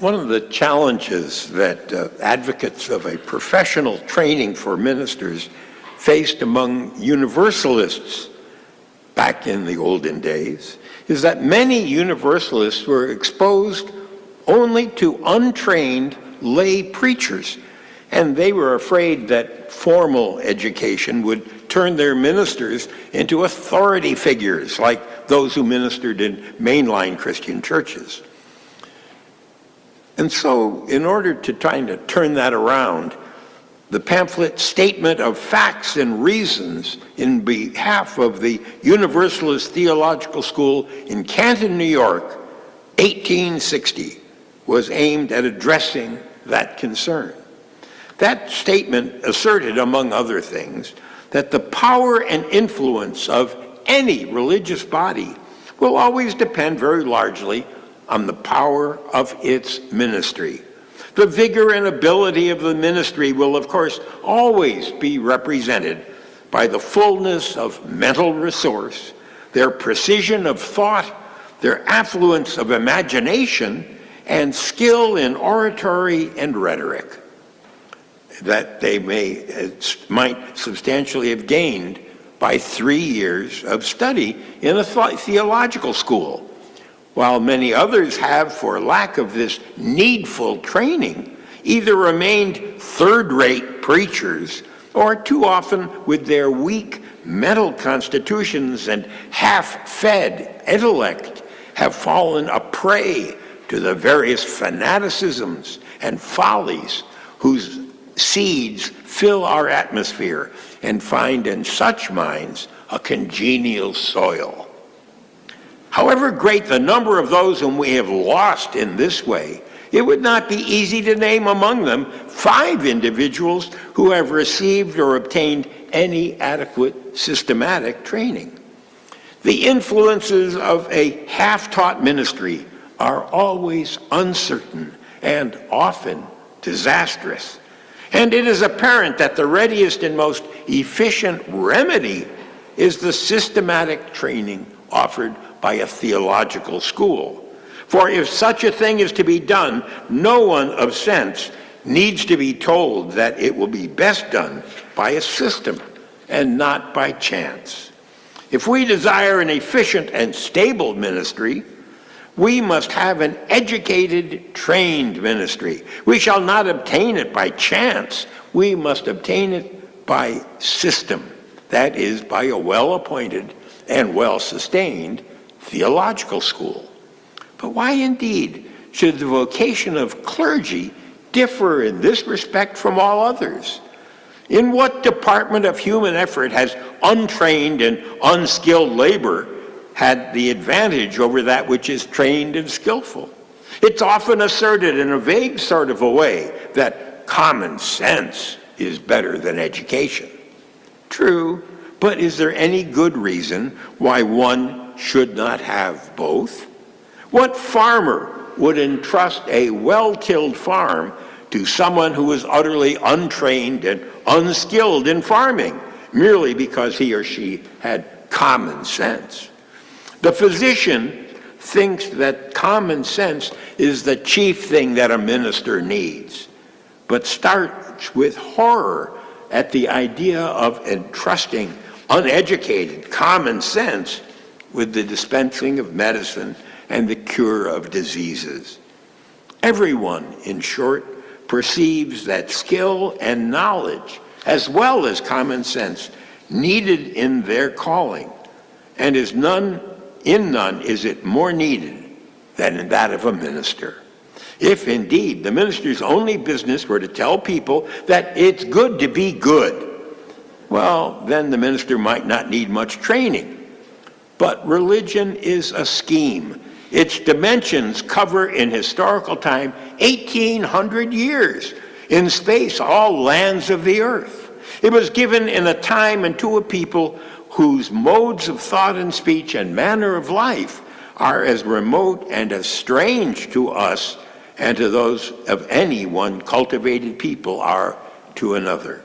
One of the challenges that advocates of a professional training for ministers faced among Universalists back in the olden days is that many Universalists were exposed only to untrained lay preachers, and they were afraid that formal education would turn their ministers into authority figures like those who ministered in mainline Christian churches. And so, in order to try to turn that around, the pamphlet Statement of Facts and Reasons in behalf of the Universalist Theological School in Canton, New York, 1860, was aimed at addressing that concern. That statement asserted, among other things, that the power and influence of any religious body will always depend very largely on the power of its ministry. The vigor and ability of the ministry will, of course, always be represented by the fullness of mental resource, their precision of thought, their affluence of imagination, and skill in oratory and rhetoric that they might substantially have gained by 3 years of study in a theological school, while many others have, for lack of this needful training, either remained third-rate preachers or too often with their weak mental constitutions and half-fed intellect have fallen a prey to the various fanaticisms and follies whose seeds fill our atmosphere and find in such minds a congenial soil. However great the number of those whom we have lost in this way, it would not be easy to name among them 5 individuals who have received or obtained any adequate systematic training. The influences of a half-taught ministry are always uncertain and often disastrous. And it is apparent that the readiest and most efficient remedy is the systematic training offered by a theological school. For if such a thing is to be done, no one of sense needs to be told that it will be best done by a system and not by chance. If we desire an efficient and stable ministry, we must have an educated, trained ministry. We shall not obtain it by chance. We must obtain it by system. That is, by a well-appointed and well-sustained theological school. But why indeed should the vocation of clergy differ in this respect from all others? In what department of human effort has untrained and unskilled labor had the advantage over that which is trained and skillful? It's often asserted in a vague sort of a way that common sense is better than education. True, but is there any good reason why one should not have both? What farmer would entrust a well-tilled farm to someone who is utterly untrained and unskilled in farming, merely because he or she had common sense? The physician thinks that common sense is the chief thing that a minister needs, but starts with horror at the idea of entrusting uneducated common sense with the dispensing of medicine and the cure of diseases. Everyone, in short, perceives that skill and knowledge, as well as common sense, needed in their calling, and in none is it more needed than in that of a minister. If indeed the minister's only business were to tell people that it's good to be good, well, then the minister might not need much training. But religion is a scheme. Its dimensions cover in historical time 1,800 years, in space all lands of the earth. It was given in a time and to a people whose modes of thought and speech and manner of life are as remote and as strange to us and to those of any one cultivated people are to another.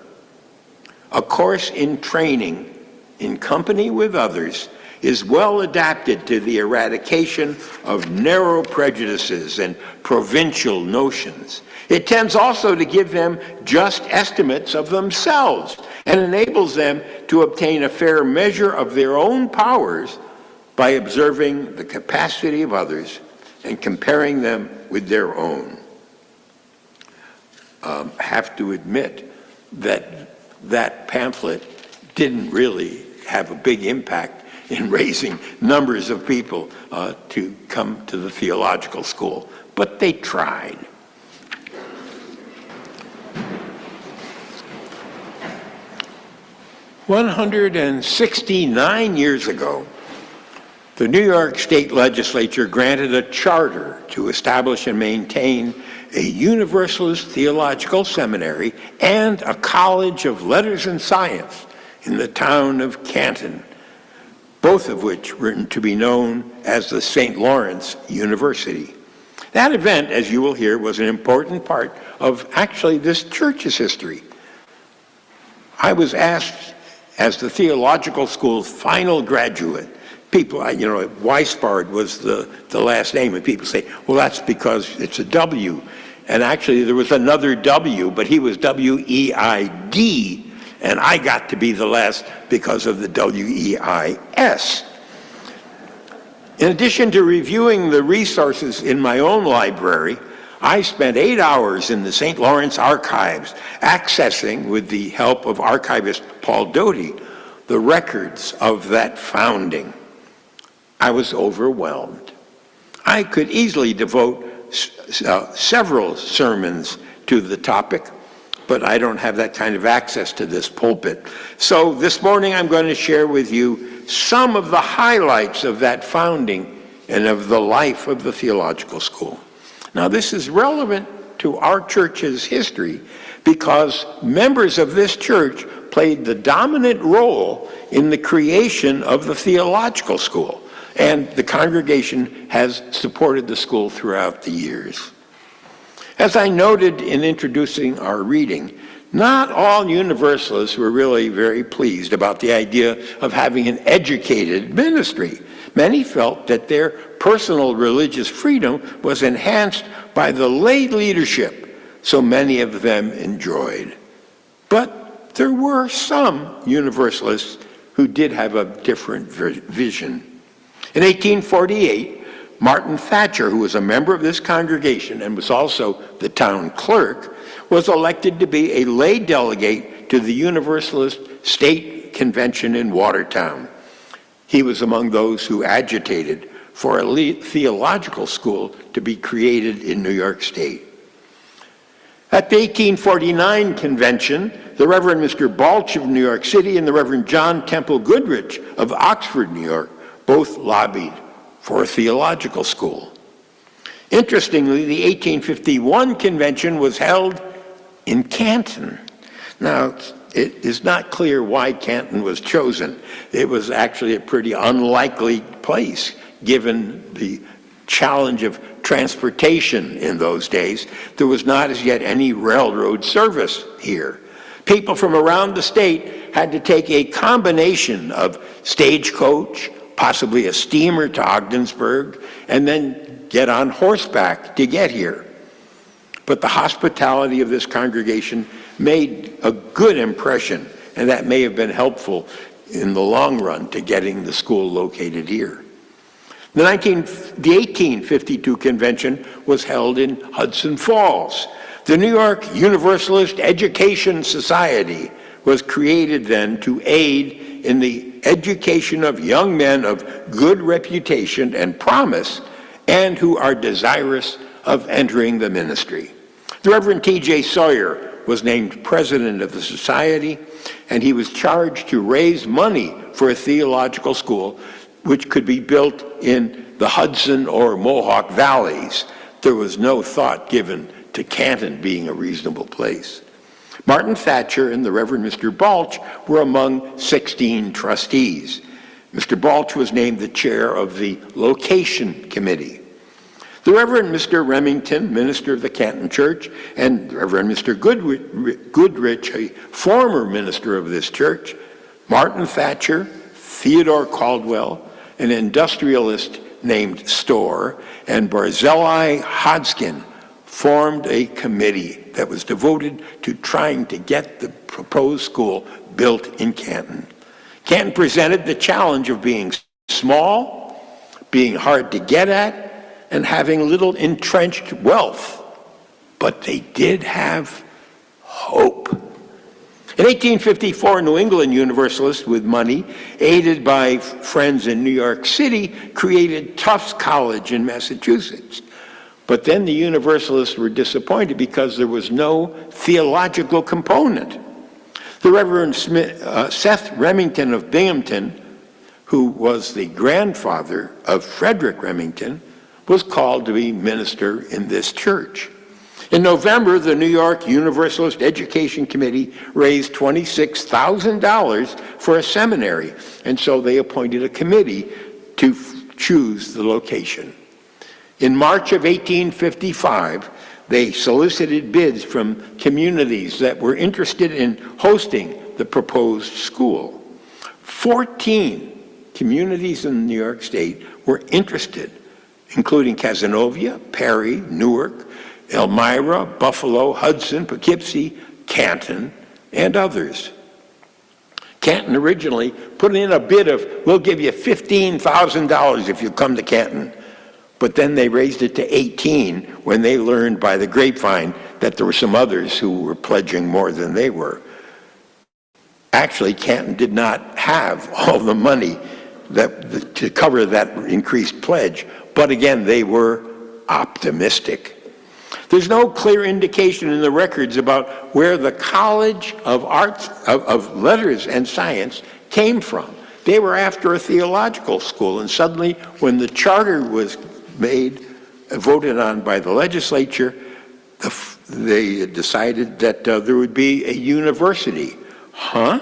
A course in training, in company with others, is well adapted to the eradication of narrow prejudices and provincial notions. It tends also to give them just estimates of themselves and enables them to obtain a fair measure of their own powers by observing the capacity of others and comparing them with their own. Have to admit that that pamphlet didn't really have a big impact in raising numbers of people to come to the theological school, but they tried. "169 years ago, the New York State Legislature granted a charter to establish and maintain a Universalist theological seminary and a college of letters and science in the town of Canton, both of which were to be known as the St. Lawrence University. That event, as you will hear, was an important part of actually this church's history. I was asked, as the theological school's final graduate, people, Weissbard was the last name, and people say, well, that's because it's a W. And actually, there was another W, but he was W-E-I-D, and I got to be the last because of the W-E-I-S. In addition to reviewing the resources in my own library, I spent 8 hours in the St. Lawrence archives, accessing, with the help of archivist Paul Doty, the records of that founding. I was overwhelmed. I could easily devote several sermons to the topic, but I don't have that kind of access to this pulpit. So this morning I'm going to share with you some of the highlights of that founding and of the life of the theological school. Now, this is relevant to our church's history because members of this church played the dominant role in the creation of the theological school, and the congregation has supported the school throughout the years. As I noted in introducing our reading, not all Universalists were really very pleased about the idea of having an educated ministry. Many felt that their personal religious freedom was enhanced by the lay leadership so many of them enjoyed. But there were some Universalists who did have a different vision. In 1848, Martin Thatcher, who was a member of this congregation and was also the town clerk, was elected to be a lay delegate to the Universalist State Convention in Watertown. He was among those who agitated for a theological school to be created in New York State. At the 1849 convention, the Reverend Mr. Balch of New York City and the Reverend John Temple Goodrich of Oxford, New York, both lobbied for a theological school. Interestingly, the 1851 convention was held in Canton. Now, it is not clear why Canton was chosen. It was actually a pretty unlikely place, given the challenge of transportation in those days. There was not as yet any railroad service here. People from around the state had to take a combination of stagecoach, possibly a steamer to Ogdensburg, and then get on horseback to get here. But the hospitality of this congregation made a good impression, and that may have been helpful in the long run to getting the school located here. The 1852 convention was held in Hudson Falls. The New York Universalist Education Society was created then to aid in the education of young men of good reputation and promise, and who are desirous of entering the ministry. The Reverend T.J. Sawyer was named president of the society, and he was charged to raise money for a theological school which could be built in the Hudson or Mohawk valleys. There was no thought given to Canton being a reasonable place. Martin Thatcher and the Reverend Mr. Balch were among 16 trustees. Mr. Balch was named the chair of the location committee. The Reverend Mr. Remington, minister of the Canton Church, and Reverend Mr. Goodrich, a former minister of this church, Martin Thatcher, Theodore Caldwell, an industrialist named Storr, and Barzillai Hodgkin formed a committee that was devoted to trying to get the proposed school built in Canton. Canton presented the challenge of being small, being hard to get at, and having little entrenched wealth. But they did have hope. In 1854, New England Universalists, with money, aided by friends in New York City, created Tufts College in Massachusetts. But then the Universalists were disappointed because there was no theological component. The Reverend Seth Remington of Binghamton, who was the grandfather of Frederick Remington, was called to be minister in this church. In November, the New York Universalist Education Committee raised $26,000 for a seminary, and so they appointed a committee to choose the location. In March of 1855, they solicited bids from communities that were interested in hosting the proposed school. 14 communities in New York State were interested, including Cazenovia, Perry, Newark, Elmira, Buffalo, Hudson, Poughkeepsie, Canton, and others. Canton originally put in a bid of, we'll give you $15,000 if you come to Canton. But then they raised it to 18 when they learned by the grapevine that there were some others who were pledging more than they were. Actually, Canton did not have all the money to cover that increased pledge, but again, they were optimistic. There's no clear indication in the records about where the College of Arts, of Letters and Science came from. They were after a theological school, and suddenly, when the charter was voted on by the legislature, they decided that there would be a university. Huh?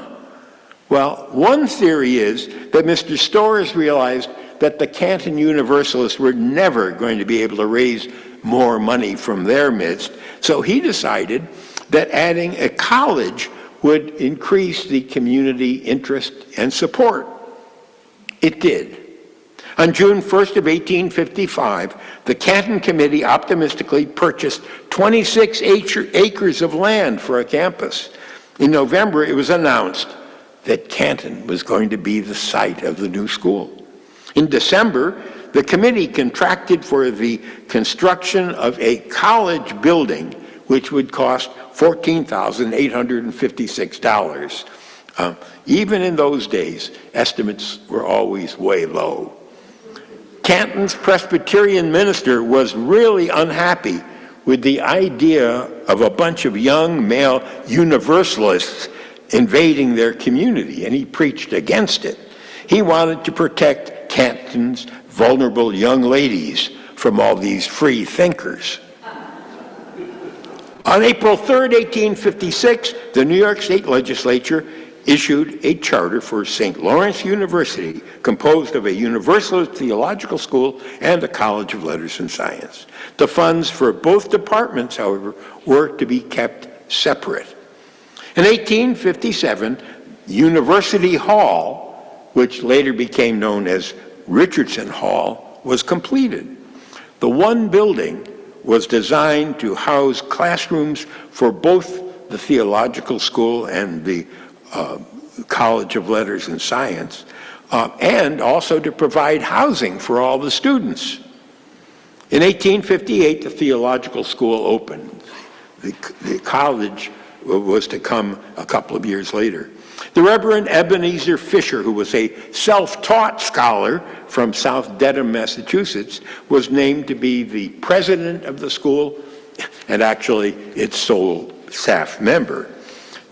Well, one theory is that Mr. Storrs realized that the Canton Universalists were never going to be able to raise more money from their midst, so he decided that adding a college would increase the community interest and support. It did. On June 1st of 1855, the Canton Committee optimistically purchased 26 acres of land for a campus. In November, it was announced that Canton was going to be the site of the new school. In December, the committee contracted for the construction of a college building, which would cost $14,856. Even in those days, estimates were always way low. Canton's Presbyterian minister was really unhappy with the idea of a bunch of young male Universalists invading their community, and he preached against it. He wanted to protect Canton's vulnerable young ladies from all these free thinkers. On April 3rd, 1856, the New York State Legislature issued a charter for St. Lawrence University, composed of a Universalist theological school and a College of Letters and Science. The funds for both departments, however, were to be kept separate. In 1857, University Hall, which later became known as Richardson Hall, was completed. The one building was designed to house classrooms for both the theological school and the College of Letters and Science, and also to provide housing for all the students. In 1858, the theological school opened. The college was to come a couple of years later. The Reverend Ebenezer Fisher, who was a self-taught scholar from South Dedham, Massachusetts, was named to be the president of the school and actually its sole staff member.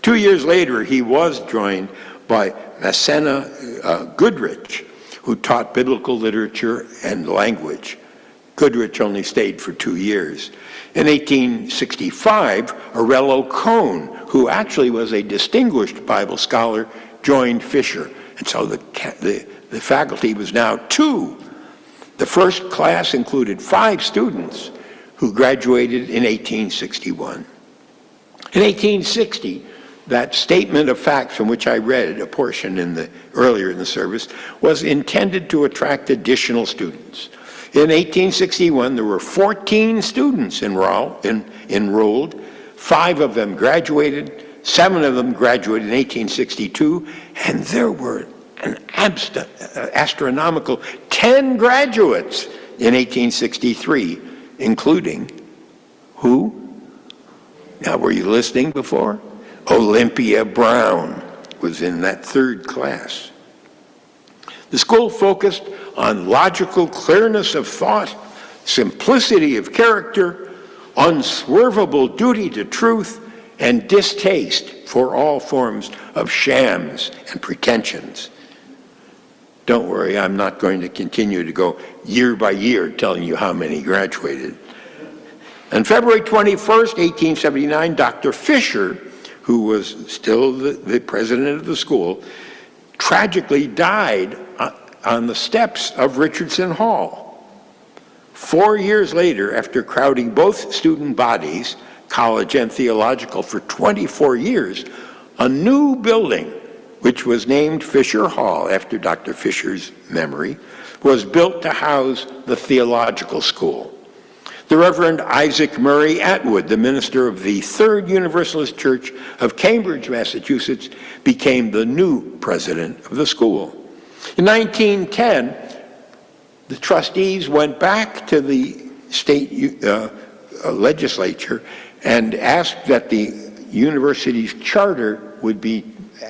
2 years later, he was joined by Massena Goodrich, who taught biblical literature and language. Goodrich only stayed for 2 years. In 1865, Aurelio Cohn, who actually was a distinguished Bible scholar, joined Fisher. And so the faculty was now 2. The first class included 5 students who graduated in 1861. In 1860, that statement of facts from which I read a portion earlier in the service was intended to attract additional students. In 1861, there were 14 students enrolled. 5 of them graduated. 7 of them graduated in 1862, and there were an astronomical 10 graduates in 1863, including who? Now, were you listening before? Olympia Brown was in that 3rd class. The school focused on logical clearness of thought, simplicity of character, unswervable duty to truth, and distaste for all forms of shams and pretensions. Don't worry, I'm not going to continue to go year by year telling you how many graduated. On February 21st, 1879, Dr. Fisher, who was still the president of the school, tragically died on the steps of Richardson Hall. 4 years later, after crowding both student bodies, college and theological, for 24 years, a new building, which was named Fisher Hall after Dr. Fisher's memory, was built to house the theological school. The Reverend Isaac Murray Atwood, the minister of the Third Universalist Church of Cambridge, Massachusetts, became the new president of the school. In 1910, the trustees went back to the state legislature and asked that the university's charter would be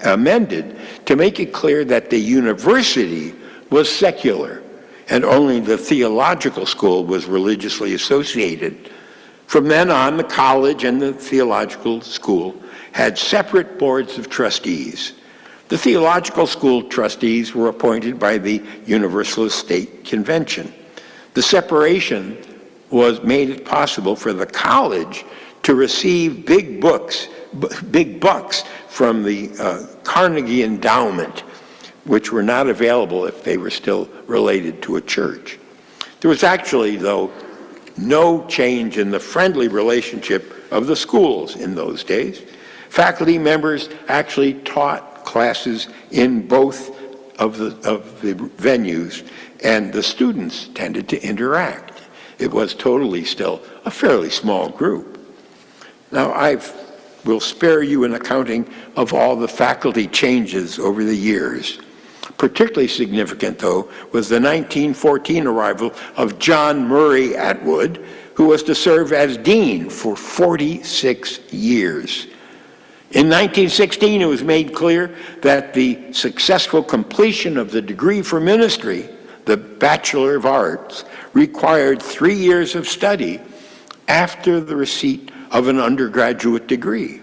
amended to make it clear that the university was secular and only the theological school was religiously associated. From then on, the college and the theological school had separate boards of trustees. The theological school trustees were appointed by the Universalist State Convention. The separation made it possible for the college to receive big bucks from the Carnegie Endowment, which were not available if they were still related to a church. There was actually, though, no change in the friendly relationship of the schools in those days. Faculty members actually taught classes in both of the venues, and the students tended to interact. It was totally still a fairly small group. Now, I will spare you an accounting of all the faculty changes over the years. Particularly significant, though, was the 1914 arrival of John Murray Atwood, who was to serve as dean for 46 years. In 1916, it was made clear that the successful completion of the degree for ministry, the Bachelor of Arts, required 3 years of study after the receipt of an undergraduate degree.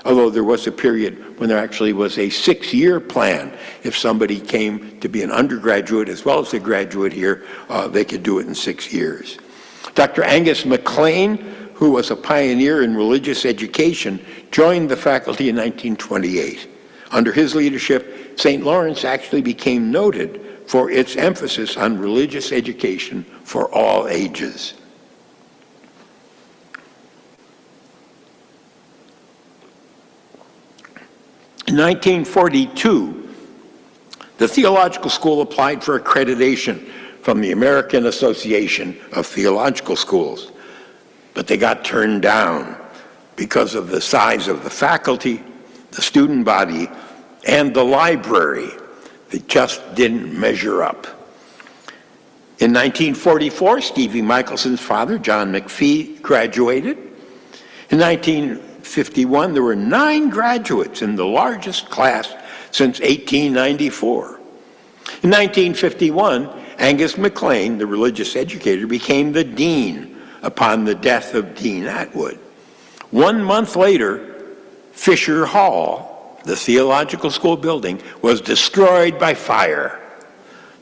Although there was a period when there actually was a 6-year plan. If somebody came to be an undergraduate as well as a graduate here, they could do it in 6 years. Dr. Angus MacLean, who was a pioneer in religious education, joined the faculty in 1928. Under his leadership, St. Lawrence actually became noted for its emphasis on religious education for all ages. In 1942, the theological school applied for accreditation from the American Association of Theological Schools, but they got turned down because of the size of the faculty, the student body, and the library. They just didn't measure up. In 1944, Stevie Michelson's father, John McPhee, graduated. In 1951, there were 9 graduates in the largest class since 1894. In 1951, Angus MacLean, the religious educator, became the dean upon the death of Dean Atwood. 1 month later, Fisher Hall, the theological school building, was destroyed by fire.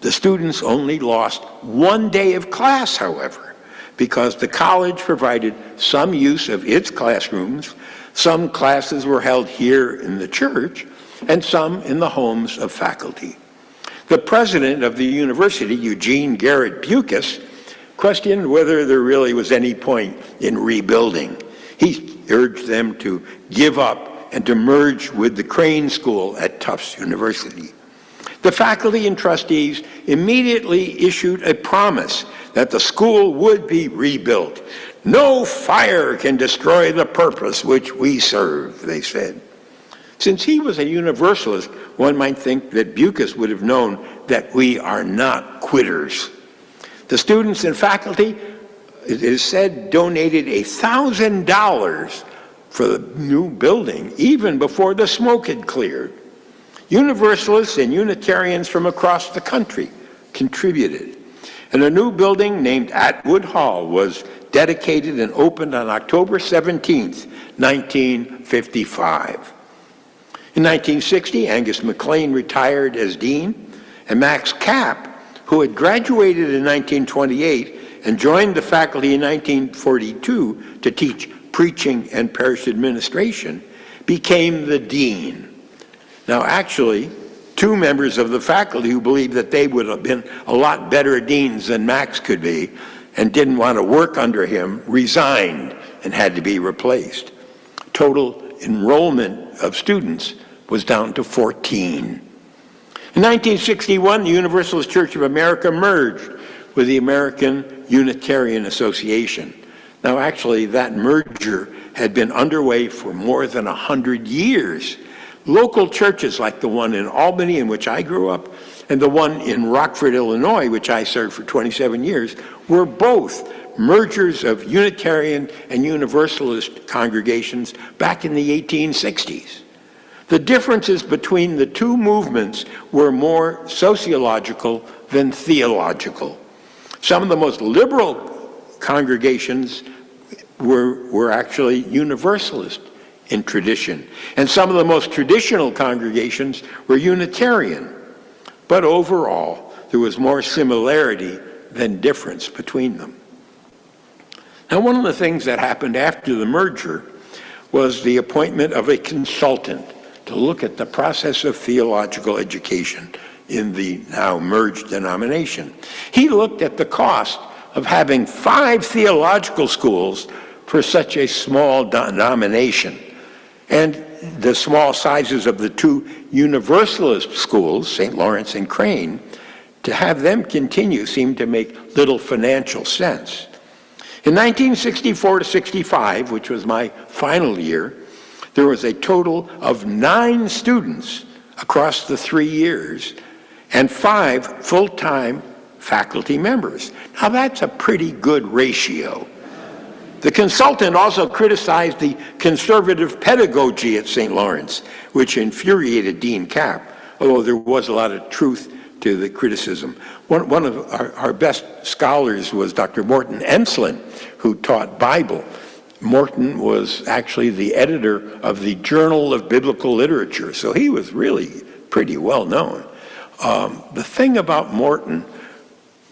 The students only lost 1 day of class, however, because the college provided some use of its classrooms. Some classes were held here in the church, and some in the homes of faculty. The president of the university, Eugene Garrett Bucas, questioned whether there really was any point in rebuilding. He urged them to give up and to merge with the Crane School at Tufts University. The faculty and trustees immediately issued a promise that the school would be rebuilt. "No fire can destroy the purpose which we serve," they said. Since he was a Universalist, one might think that Bucas would have known that we are not quitters. The students and faculty, it is said, donated $1,000 for the new building, even before the smoke had cleared. Universalists and Unitarians from across the country contributed. And a new building named Atwood Hall was dedicated and opened on October 17th, 1955. In 1960, Angus MacLean retired as dean, and Max Kapp, who had graduated in 1928 and joined the faculty in 1942 to teach preaching and parish administration, became the dean. Now, actually, two members of the faculty who believed that they would have been a lot better deans than Max could be and didn't want to work under him resigned and had to be replaced. Total enrollment of students was down to 14. In 1961, the Universalist Church of America merged with the American Unitarian Association. Now, actually, that merger had been underway for more than 100 years. Local churches like the one in Albany, in which I grew up, and the one in Rockford, Illinois, which I served for 27 years, were both mergers of Unitarian and Universalist congregations back in the 1860s. The differences between the two movements were more sociological than theological. Some of the most liberal congregations were actually Universalist in tradition, and some of the most traditional congregations were Unitarian. But overall, there was more similarity than difference between them. Now, one of the things that happened after the merger was the appointment of a consultant to look at the process of theological education in the now merged denomination. He looked at the cost of having 5 theological schools for such a small denomination, and the small sizes of the 2 Universalist schools, St. Lawrence and Crane, to have them continue seemed to make little financial sense. In 1964 to 65, which was my final year, there was a total of 9 students across the 3 years and 5 full-time faculty members. Now, that's a pretty good ratio. The consultant also criticized the conservative pedagogy at St. Lawrence, which infuriated Dean Kapp, although there was a lot of truth to the criticism. One of our best scholars was Dr. Morton Enslin, who taught Bible. Morton was actually the editor of the Journal of Biblical Literature, so he was really pretty well known. The thing about Morton,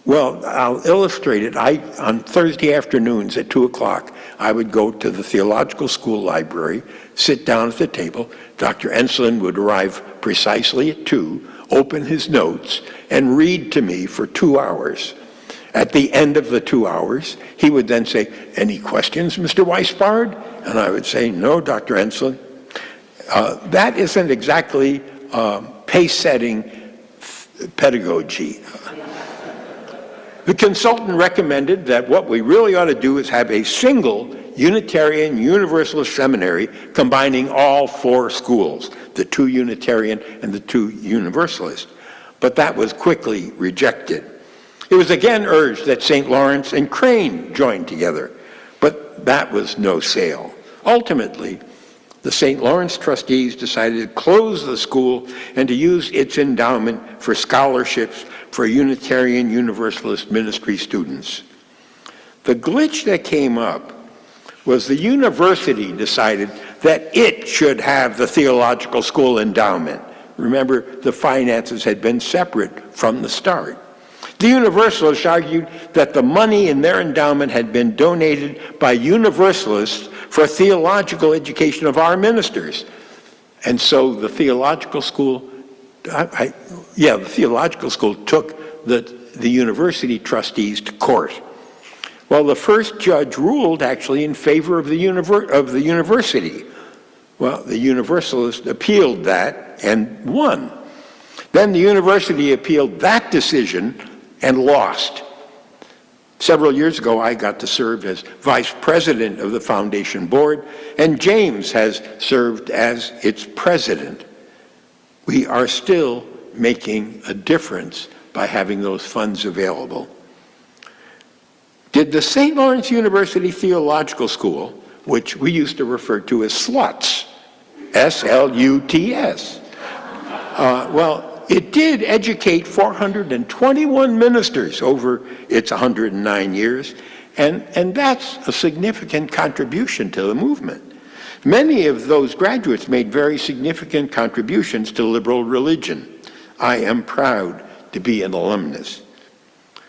well, I'll illustrate it. On Thursday afternoons at 2 o'clock, I would go to the theological school library, sit down at the table. Dr. Enslin would arrive precisely at 2, open his notes, and read to me for 2 hours. At the end of the 2 hours, he would then say, "Any questions, Mr. Weissbard?" And I would say, "No, Dr. Enslin." That isn't exactly pace-setting pedagogy. The consultant recommended that what we really ought to do is have a single Unitarian Universalist seminary combining all 4 schools, the 2 Unitarian and the 2 Universalist. But that was quickly rejected. It was again urged that St. Lawrence and Crane join together, but that was no sale. Ultimately, the St. Lawrence trustees decided to close the school and to use its endowment for scholarships for Unitarian Universalist ministry students. The glitch that came up was the university decided that it should have the theological school endowment. Remember, the finances had been separate from the start. The Universalists argued that the money in their endowment had been donated by Universalists for theological education of our ministers. And so the theological school, the theological school took the university trustees to court. Well, the first judge ruled actually in favor of the university. Well, the Universalists appealed that and won. Then the university appealed that decision and lost. Several years ago, I got to serve as vice president of the foundation board, and James has served as its president. We are still making a difference by having those funds available. Did the St. Lawrence University Theological School, which we used to refer to as SLUTS, S-L-U-T-S, well, it did educate 421 ministers over its 109 years, and that's a significant contribution to the movement. Many of those graduates made very significant contributions to liberal religion. I am proud to be an alumnus.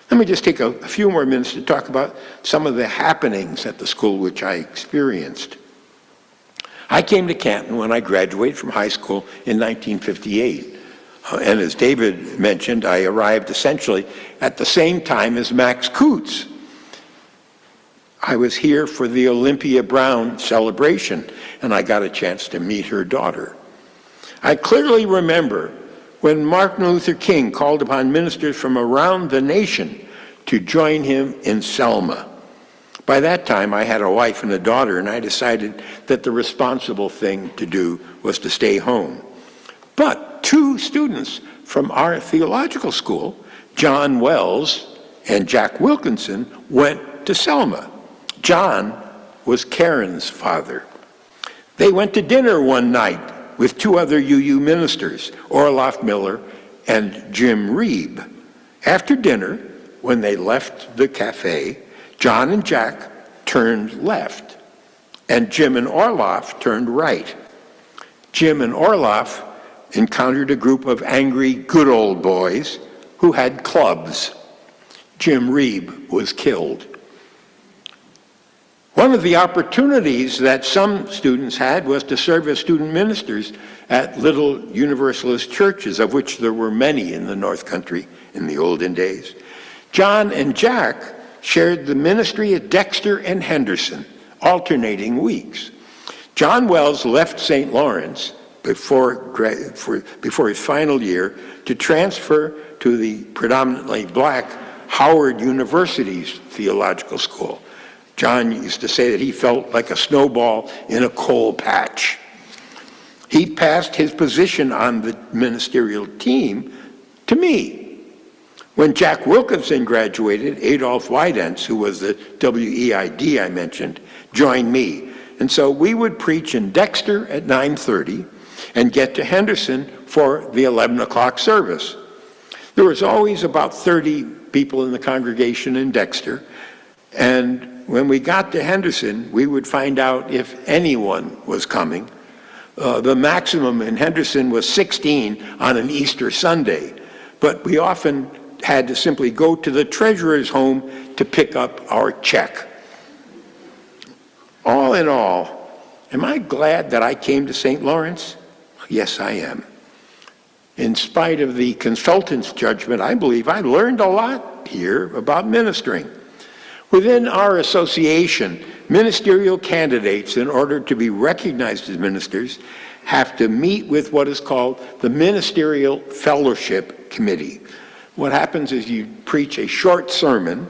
Let me just take a few more minutes to talk about some of the happenings at the school which I experienced. I came to Canton when I graduated from high school in 1958. And as David mentioned, I arrived essentially at the same time as Max Coots. I was here for the Olympia Brown celebration, and I got a chance to meet her daughter. I clearly remember when Martin Luther King called upon ministers from around the nation to join him in Selma. By that time, I had a wife and a daughter, and I decided that the responsible thing to do was to stay home. But 2 students from our theological school, John Wells and Jack Wilkinson, went to Selma. John was Karen's father. They went to dinner one night with 2 other UU ministers, Orloff Miller and Jim Reeb. After dinner, when they left the cafe, John and Jack turned left, and Jim and Orloff turned right. Jim and Orloff encountered a group of angry good old boys who had clubs. Jim Reeb was killed. One of the opportunities that some students had was to serve as student ministers at little Universalist churches, of which there were many in the North Country in the olden days. John and Jack shared the ministry at Dexter and Henderson, alternating weeks. John Wells left St. Lawrence before his final year to transfer to the predominantly black Howard University's theological school. John used to say that he felt like a snowball in a coal patch. He passed his position on the ministerial team to me. When Jack Wilkinson graduated, Adolph Weidentz, who was the WEID I mentioned, joined me. And so we would preach in Dexter at 9:30 and get to Henderson for the 11 o'clock service. There was always about 30 people in the congregation in Dexter, and when we got to Henderson, we would find out if anyone was coming. The maximum in Henderson was 16 on an Easter Sunday, but we often had to simply go to the treasurer's home to pick up our check. All in all, am I glad that I came to St. Lawrence? Yes, I am. In spite of the consultant's judgment, I believe I learned a lot here about ministering. Within our association, ministerial candidates, in order to be recognized as ministers, have to meet with what is called the Ministerial Fellowship Committee. What happens is you preach a short sermon,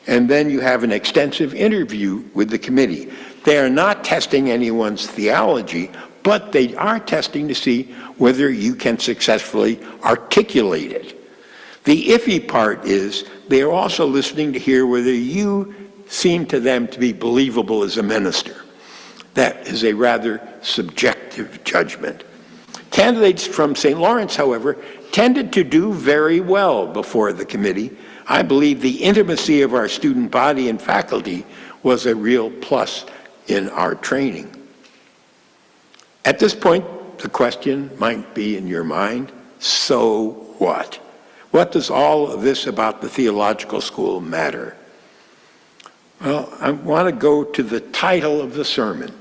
and then you have an extensive interview with the committee. They are not testing anyone's theology, but they are testing to see whether you can successfully articulate it. The iffy part is they are also listening to hear whether you seem to them to be believable as a minister. That is a rather subjective judgment. Candidates from St. Lawrence, however, tended to do very well before the committee. I believe the intimacy of our student body and faculty was a real plus in our training. At this point, the question might be in your mind, so what? What does all of this about the theological school matter? Well, I want to go to the title of the sermon.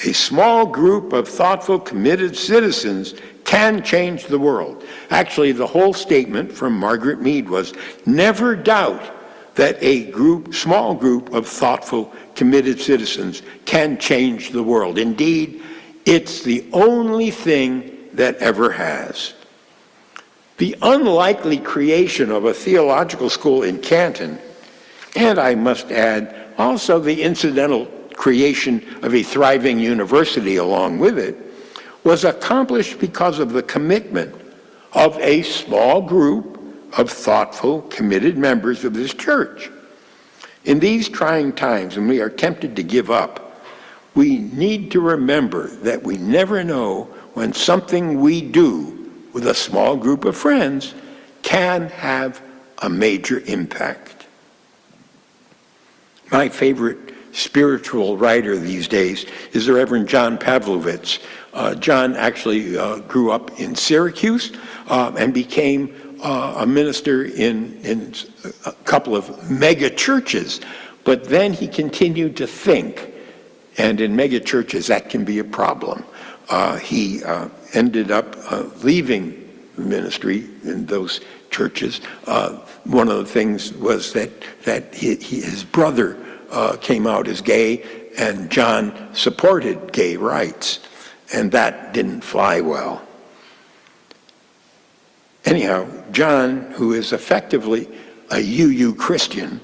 A small group of thoughtful, committed citizens can change the world. Actually, the whole statement from Margaret Mead was, never doubt that a small group of thoughtful, committed citizens can change the world. Indeed, It's the only thing that ever has. The unlikely creation of a theological school in Canton, and I must add, also the incidental creation of a thriving university along with it, was accomplished because of the commitment of a small group of thoughtful, committed members of this church. In these trying times, when we are tempted to give up, we need to remember that we never know when something we do with a small group of friends can have a major impact. My favorite spiritual writer these days is the Reverend John Pavlovitz. John actually grew up in Syracuse and became a minister in a couple of mega churches, but then he continued to think, and in mega churches that can be a problem. He ended up leaving ministry in those churches. One of the things was that his brother came out as gay, and John supported gay rights, and that didn't fly well. Anyhow, John, who is effectively a UU Christian,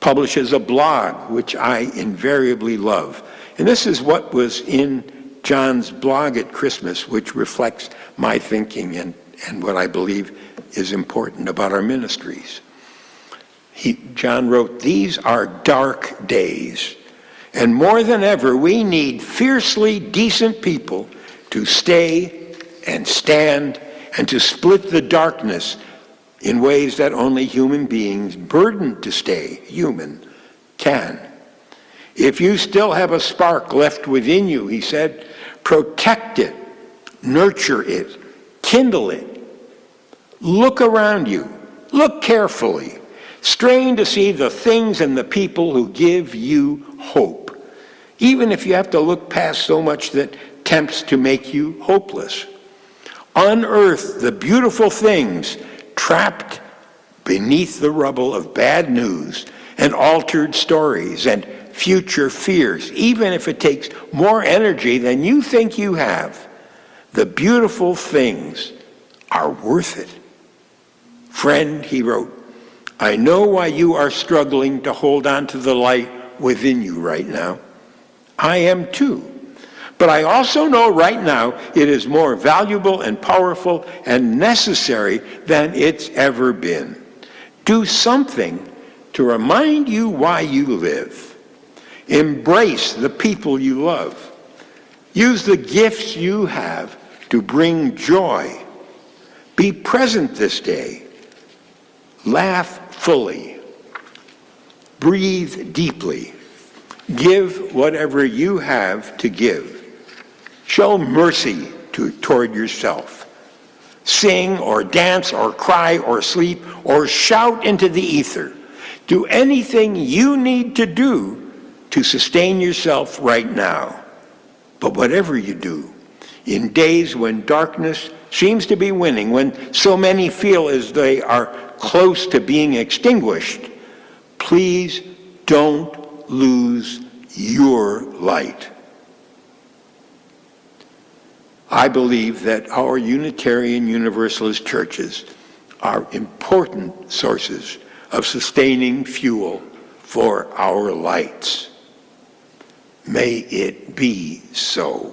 publishes a blog, which I invariably love. And this is what was in John's blog at Christmas, which reflects my thinking and what I believe is important about our ministries. John wrote, "These are dark days, and more than ever, we need fiercely decent people to stay and stand and to split the darkness in ways that only human beings burdened to stay human can. If you still have a spark left within you," he said, "protect it, nurture it, kindle it. Look around you, look carefully, strain to see the things and the people who give you hope, even if you have to look past so much that tempts to make you hopeless. Unearth the beautiful things trapped beneath the rubble of bad news and altered stories and future fears, even if it takes more energy than you think you have. The beautiful things are worth it. Friend," he wrote, "I know why you are struggling to hold on to the light within you right now. I am too. But I also know right now it is more valuable and powerful and necessary than it's ever been. Do something to remind you why you live. Embrace the people you love. Use the gifts you have to bring joy. Be present this day. Laugh fully. Breathe deeply. Give whatever you have to give. Show mercy toward yourself. Sing or dance or cry or sleep or shout into the ether. Do anything you need to do to sustain yourself right now. But whatever you do, in days when darkness seems to be winning, when so many feel as they are close to being extinguished, please don't lose your light." I believe that our Unitarian Universalist churches are important sources of sustaining fuel for our lights. May it be so.